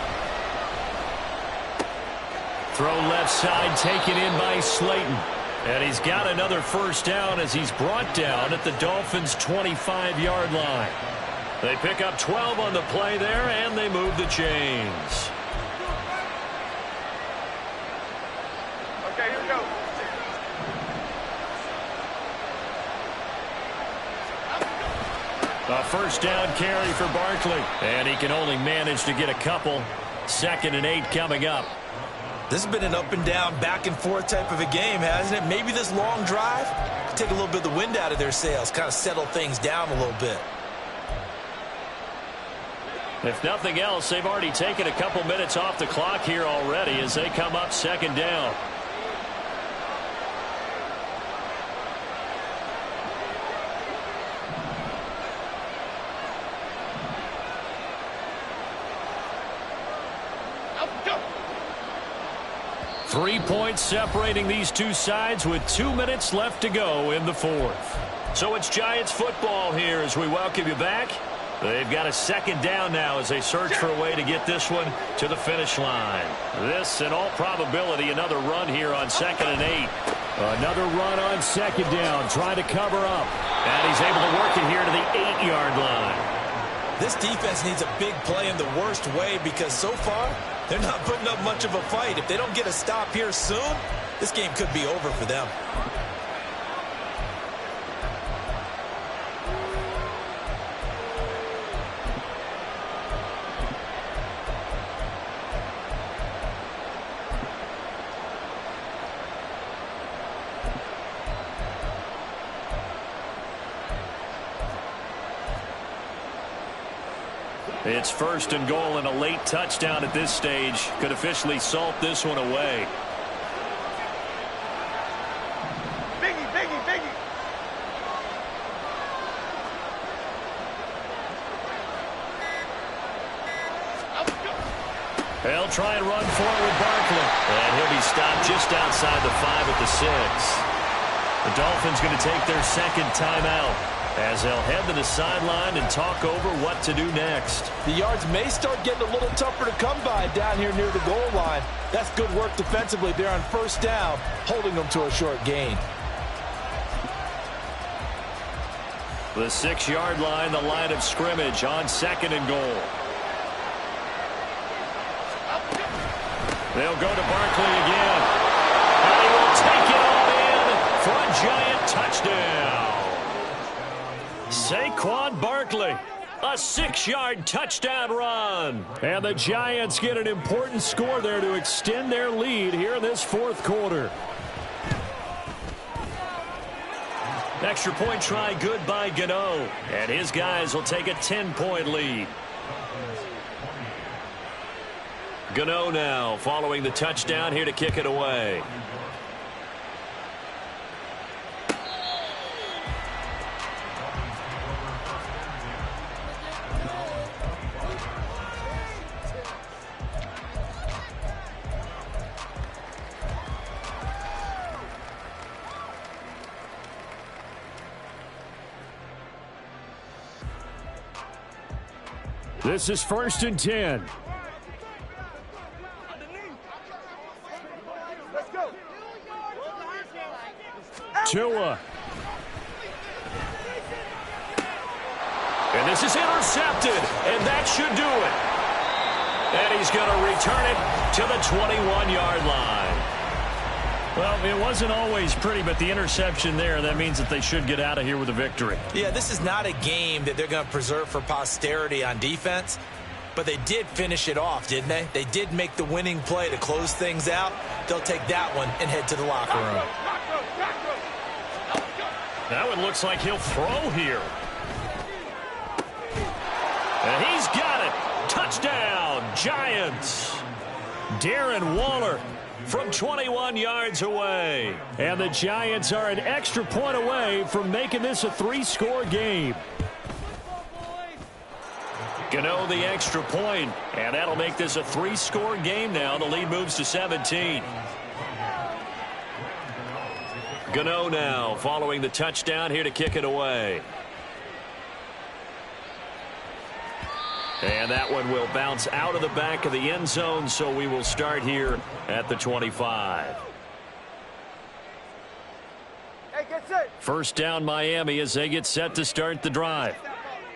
Throw left side, taken in by Slayton. And he's got another first down as he's brought down at the Dolphins' 25-yard line. They pick up 12 on the play there, and they move the chains. Okay, here we go. A first down carry for Barkley. And he can only manage to get a couple. 2nd and 8 coming up. This has been an up and down, back and forth type of a game, hasn't it? Maybe this long drive take a little bit of the wind out of their sails, kind of settle things down a little bit. If nothing else, they've already taken a couple minutes off the clock here already as they come up 2nd down. Go. 3 points separating these two sides with 2 minutes left to go in the 4th. So it's Giants football here as we welcome you back. They've got a 2nd down now as they search for a way to get this one to the finish line. This, in all probability, another run here on 2nd and 8. Another run on 2nd down, trying to cover up. And he's able to work it here to the 8-yard line. This defense needs a big play in the worst way because so far They're not putting up much of a fight. If they don't get a stop here soon, this game could be over for them. It's 1st and goal, and a late touchdown at this stage could officially salt this one away. Biggie, biggie, biggie. They'll try and run forward with Barkley. And he'll be stopped just outside the 5 at the 6. The Dolphins going to take their second timeout as they'll head to the sideline and talk over what to do next. The yards may start getting a little tougher to come by down here near the goal line. That's good work defensively there on 1st down, holding them to a short gain. The 6-yard line, the line of scrimmage on 2nd and goal. They'll go to Barkley again. And he will take it all in for a giant touchdown. Saquon Barkley, a 6-yard touchdown run. And the Giants get an important score there to extend their lead here in this 4th quarter. Extra point try good by Gano. And his guys will take a 10-point lead. Gano now following the touchdown here to kick it away. This is 1st and 10. Tua. And this is intercepted, and that should do it. And he's going to return it to the 21-yard line. Well, it wasn't always pretty, but the interception there, that means that they should get out of here with a victory. Yeah, this is not a game that they're going to preserve for posterity on defense, but they did finish it off, didn't they? They did make the winning play to close things out. They'll take that one and head to the locker room. Now it looks like he'll throw here. And he's got it. Touchdown, Giants. Darren Waller from 21 yards away. And the Giants are an extra point away from making this a 3-score game. Gano the extra point, and that'll make this a 3-score game now. The lead moves to 17. Gano now following the touchdown here to kick it away. And that one will bounce out of the back of the end zone, so we will start here at the 25. Hey, get set. 1st down Miami as they get set to start the drive.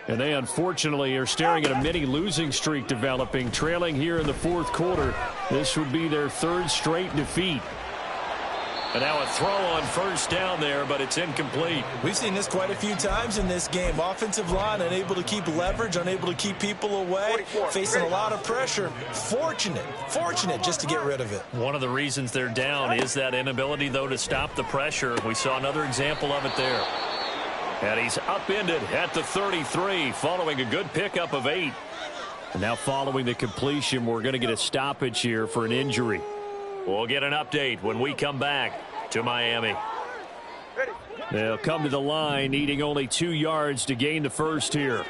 And they unfortunately are staring at a mini losing streak developing, trailing here in the 4th quarter. This would be their 3rd straight defeat. And now a throw on 1st down there, but it's incomplete. We've seen this quite a few times in this game. Offensive line unable to keep leverage, unable to keep people away, facing a lot of pressure. Fortunate just to get rid of it. One of the reasons they're down is that inability, though, to stop the pressure. We saw another example of it there. And he's upended at the 33 following a good pickup of 8. And now following the completion, we're going to get a stoppage here for an injury. We'll get an update when we come back to Miami. They'll come to the line needing only 2 yards to gain the first here.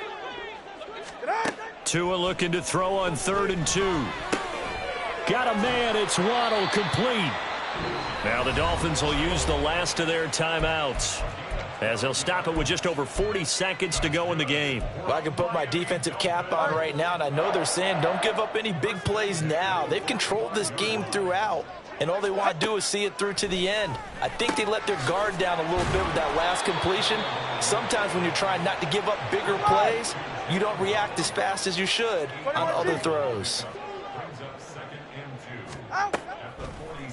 Tua looking to throw on 3rd and 2. Got a man, it's Waddle, complete. Now the Dolphins will use the last of their timeouts as they'll stop it with just over 40 seconds to go in the game. Well, I can put my defensive cap on right now, and I know they're saying don't give up any big plays now. They've controlled this game throughout, and all they want to do is see it through to the end. I think they let their guard down a little bit with that last completion. Sometimes when you're trying not to give up bigger plays, you don't react as fast as you should on other throws.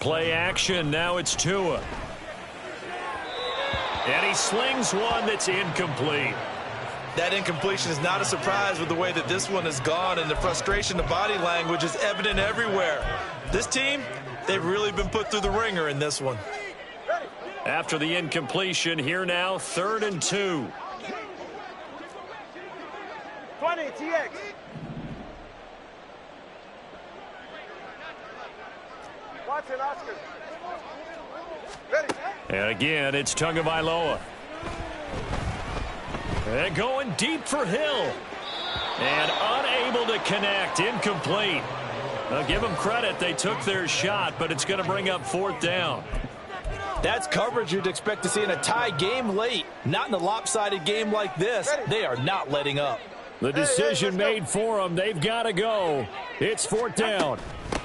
play action. Now it's Tua. And he slings one that's incomplete. That incompletion is not a surprise with the way that this one has gone, and the frustration, the body language is evident everywhere. This team, they've really been put through the ringer in this one. After the incompletion, here now, 3rd and 2. 20, TX. Watson, Oscar. Ready. And again, it's Tagovailoa. And going deep for Hill. And unable to connect. Incomplete. I'll give them credit. They took their shot, but it's going to bring up 4th down. That's coverage you'd expect to see in a tie game late. Not in a lopsided game like this. They are not letting up. The decision made for them. They've got to go. It's 4th down.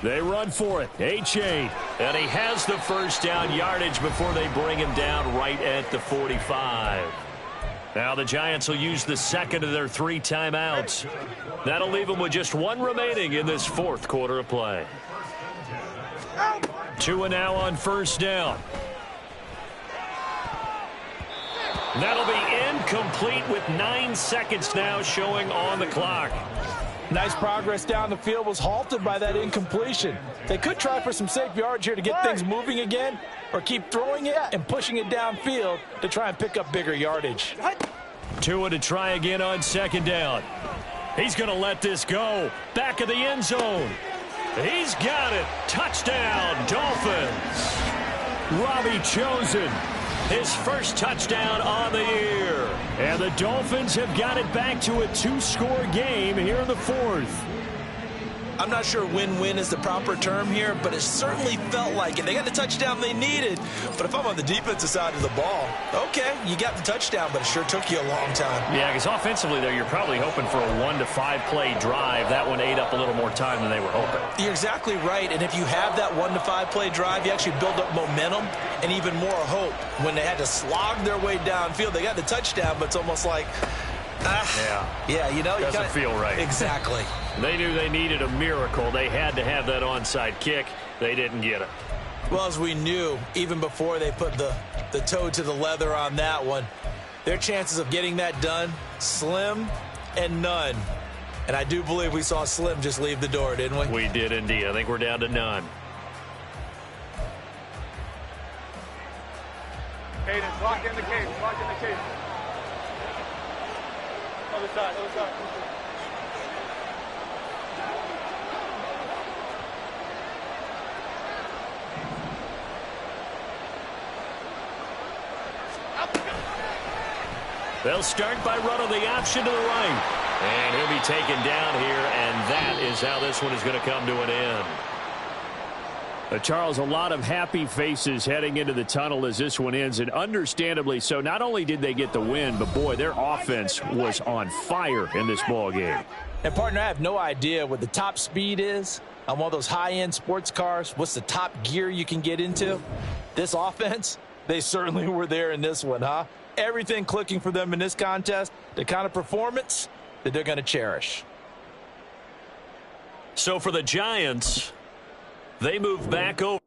They run for it. H8. And he has the first down yardage before they bring him down right at the 45. Now the Giants will use the second of their 3 timeouts. That'll leave them with just 1 remaining in this 4th quarter of play. Tua now on 1st down. That'll be incomplete with 9 seconds now showing on the clock. Nice progress down the field was halted by that incompletion. They could try for some safe yards here to get things moving again, or keep throwing it and pushing it downfield to try and pick up bigger yardage. Tua to try again on 2nd down. He's going to let this go. Back of the end zone. He's got it. Touchdown, Dolphins. Robbie Chosen. His first touchdown on the year. And the Dolphins have got it back to a 2-score game here in the 4th. I'm not sure win-win is the proper term here, but it certainly felt like it. They got the touchdown they needed, but if I'm on the defensive side of the ball, okay, you got the touchdown, but it sure took you a long time. Yeah, because offensively, though, you're probably hoping for a 1 to 5 play drive. That one ate up a little more time than they were hoping. You're exactly right, and if you have that 1 to 5 play drive, you actually build up momentum and even more hope. When they had to slog their way downfield, they got the touchdown, but it's almost like, yeah, you know, doesn't feel right. Exactly. They knew they needed a miracle. They had to have that onside kick. They didn't get it. Well, as we knew, even before they put the toe to the leather on that one, their chances of getting that done, slim and none. And I do believe we saw Slim just leave the door, didn't we? We did indeed. I think we're down to none. Cadence, lock in the cage, lock in the cage. Other side, other side. They'll start by running the option to the right. And he'll be taken down here, and that is how this one is going to come to an end. Charles, a lot of happy faces heading into the tunnel as this one ends, and understandably so. Not only did they get the win, but, boy, their offense was on fire in this ball game. And, partner, I have no idea what the top speed is on one of those high-end sports cars. What's the top gear you can get into? This offense, they certainly were there in this one, huh? Everything clicking for them in this contest, the kind of performance that they're going to cherish. So for the Giants, they move back over.